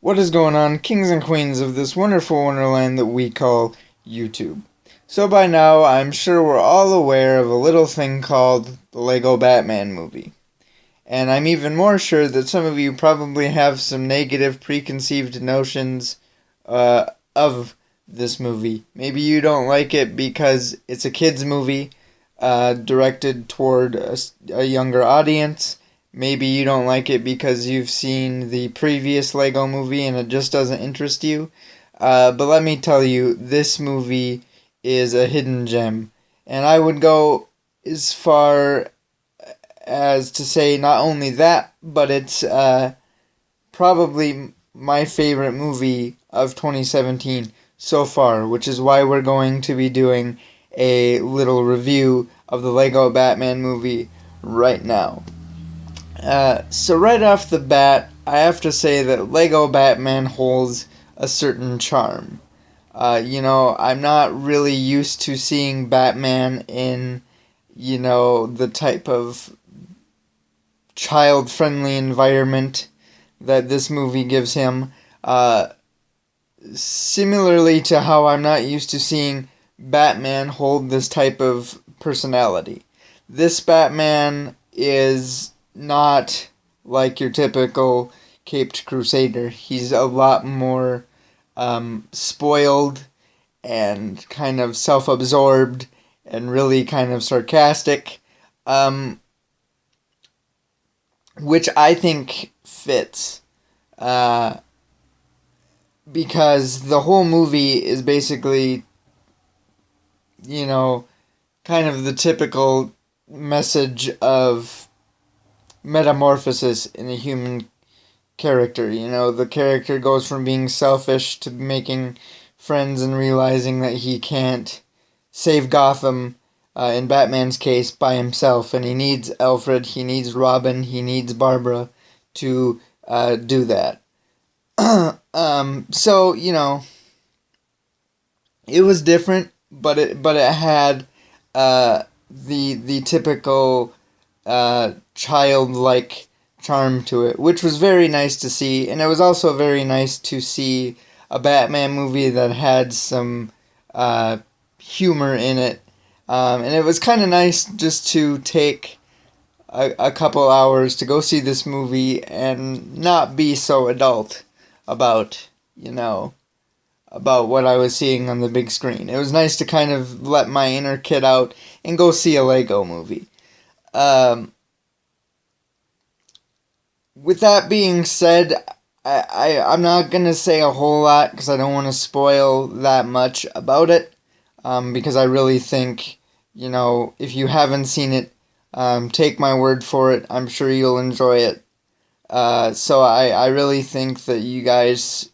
What is going on, kings and queens of this wonderful wonderland that we call YouTube? So by now, I'm sure we're all aware of a little thing called the Lego Batman movie. And I'm even more sure that some of you probably have some negative preconceived notions of this movie. Maybe you don't like it because it's a kid's movie directed toward a younger audience. Maybe you don't like it because you've seen the previous Lego movie and it just doesn't interest you. But let me tell you, this movie is a hidden gem. And I would go as far as to say not only that, but it's probably my favorite movie of 2017 so far, which is why we're going to be doing a little review of the Lego Batman movie right now. So right off the bat, I have to say that Lego Batman holds a certain charm. I'm not really used to seeing Batman in, the type of child-friendly environment that this movie gives him. Similarly to how I'm not used to seeing Batman hold this type of personality. This Batman is not like your typical Caped Crusader. He's a lot more spoiled and kind of self-absorbed and really kind of sarcastic, which I think fits. Because the whole movie is basically, kind of the typical message of metamorphosis in a human character. The character goes from being selfish to making friends and realizing that he can't save Gotham, in Batman's case, by himself. And he needs Alfred, he needs Robin, he needs Barbara to do that. So, it was different, but it had the typical childlike charm to it, which was very nice to see. And it was also very nice to see a Batman movie that had some humor in it. And it was kind of nice just to take a couple hours to go see this movie and not be so adult about, about what I was seeing on the big screen. It was nice to kind of let my inner kid out and go see a Lego movie. With that being said, I'm not going to say a whole lot because I don't want to spoil that much about it. Because I really think, if you haven't seen it, take my word for it. I'm sure you'll enjoy it. So I really think that you guys,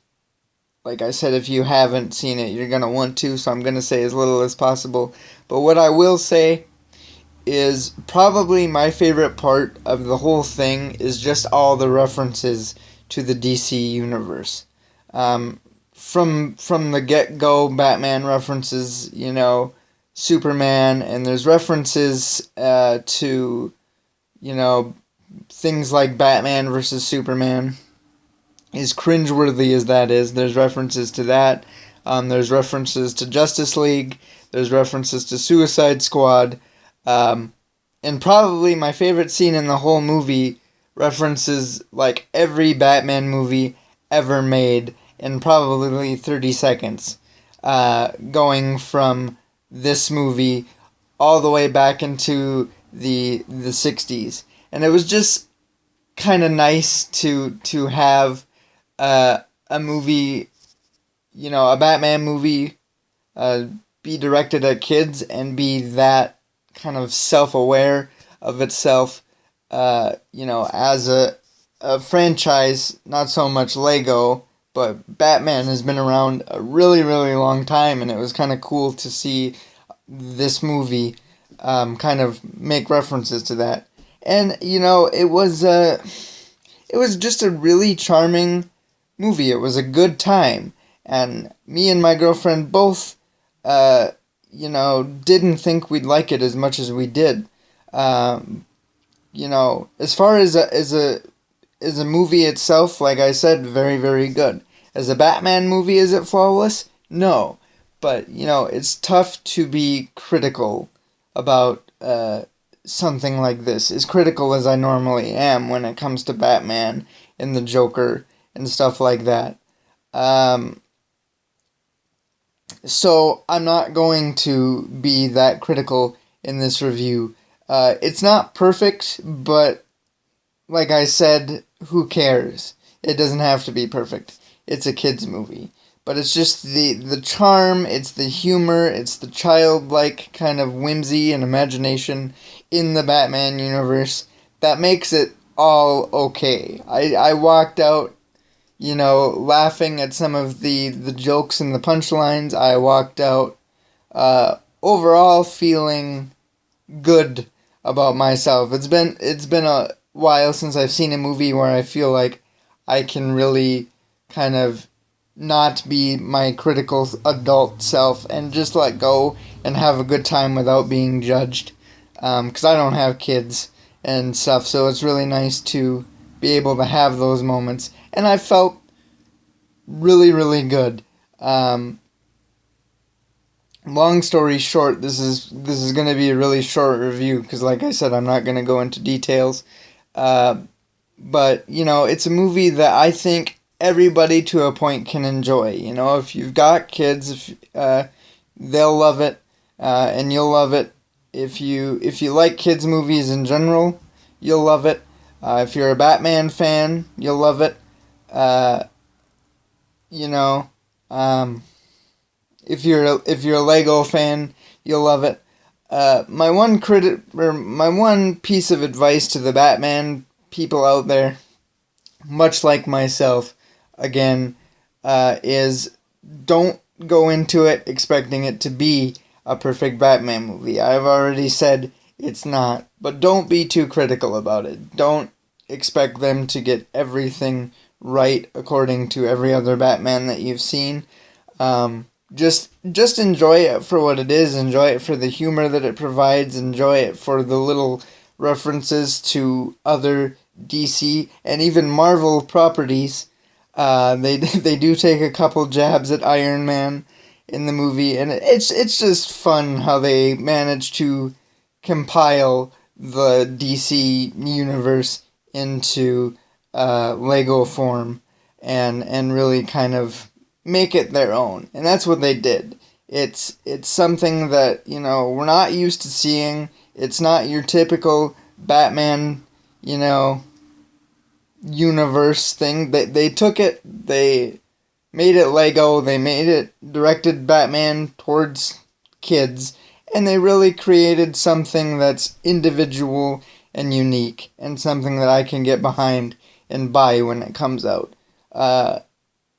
like I said, if you haven't seen it, you're going to want to, so I'm going to say as little as possible. But what I will say is probably my favorite part of the whole thing is just all the references to the DC universe. From the get-go, Batman references, Superman, and there's references to, things like Batman versus Superman. As cringeworthy as that is, there's references to that. There's references to Justice League. There's references to Suicide Squad. And probably my favorite scene in the whole movie references like every Batman movie ever made in probably 30 seconds. Going from this movie all the way back into the 60s. And it was just kind of nice to have a movie, a Batman movie be directed at kids and be that kind of self-aware of itself, as a franchise, not so much Lego, but Batman has been around a really, really long time, and it was kind of cool to see this movie kind of make references to that. And, it was just a really charming movie. It was a good time. And me and my girlfriend both, didn't think we'd like it as much as we did. As far as a as a movie itself, like I said, very, very good. As a Batman movie, is it flawless? No. But, it's tough to be critical about something like this. As critical as I normally am when it comes to Batman and the Joker and stuff like that. So I'm not going to be that critical in this review. It's not perfect, but like I said, who cares? It doesn't have to be perfect. It's a kid's movie. But it's just the charm, it's the humor, it's the childlike kind of whimsy and imagination in the Batman universe that makes it all okay. I walked out, laughing at some of the jokes and the punchlines. I walked out overall feeling good about myself. It's been a while since I've seen a movie where I feel like I can really kind of not be my critical adult self and just let go and have a good time without being judged. Because I don't have kids and stuff, so it's really nice to be able to have those moments. And I felt really, really good. Long story short, this is going to be a really short review because, like I said, I'm not going to go into details. But it's a movie that I think everybody to a point can enjoy. If you've got kids, they'll love it, and you'll love it. If you like kids movies in general, you'll love it. If you're a Batman fan, you'll love it. If you're a Lego fan, you'll love it. My one piece of advice to the Batman people out there, much like myself, again, is don't go into it expecting it to be a perfect Batman movie. I've already said it's not, but don't be too critical about it. Don't expect them to get everything right according to every other Batman that you've seen. Just enjoy it for what it is. Enjoy it for the humor that it provides. Enjoy it for the little references to other DC and even Marvel properties. They do take a couple jabs at Iron Man in the movie, and it's just fun how they manage to compile the DC universe into Lego form and really kind of make it their own. And that's what they did. It's something that, we're not used to seeing. It's not your typical Batman, universe thing. They took it, they made it Lego, they made it directed Batman towards kids, and they really created something that's individual and unique, and something that I can get behind and buy when it comes out.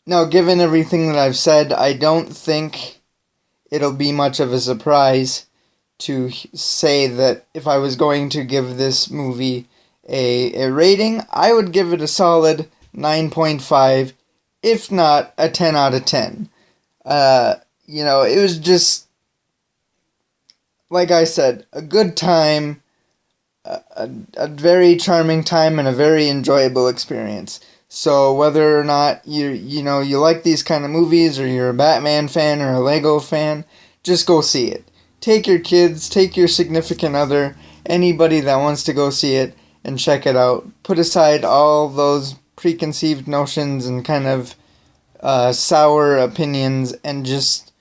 Now, given everything that I've said, I don't think it'll be much of a surprise to say that if I was going to give this movie a rating, I would give it a solid 9.5, if not a 10 out of 10. It was just, like I said, a good time, a very charming time, and a very enjoyable experience. So whether or not you like these kind of movies, or you're a Batman fan or a Lego fan, just go see it. Take your kids, take your significant other, anybody that wants to go see it, and check it out. Put aside all those preconceived notions and kind of sour opinions, and just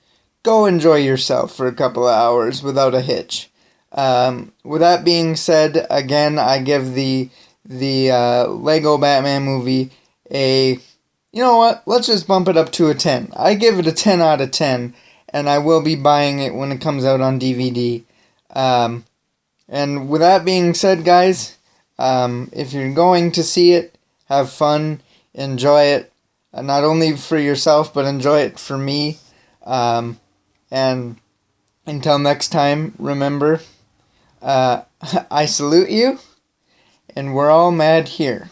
go enjoy yourself for a couple of hours without a hitch. With that being said, again, I give the Lego Batman movie a, let's just bump it up to a 10. I give it a 10 out of 10, and I will be buying it when it comes out on DVD. And with that being said, guys, if you're going to see it, have fun, enjoy it, not only for yourself, but enjoy it for me. And until next time, remember, I salute you, and we're all mad here.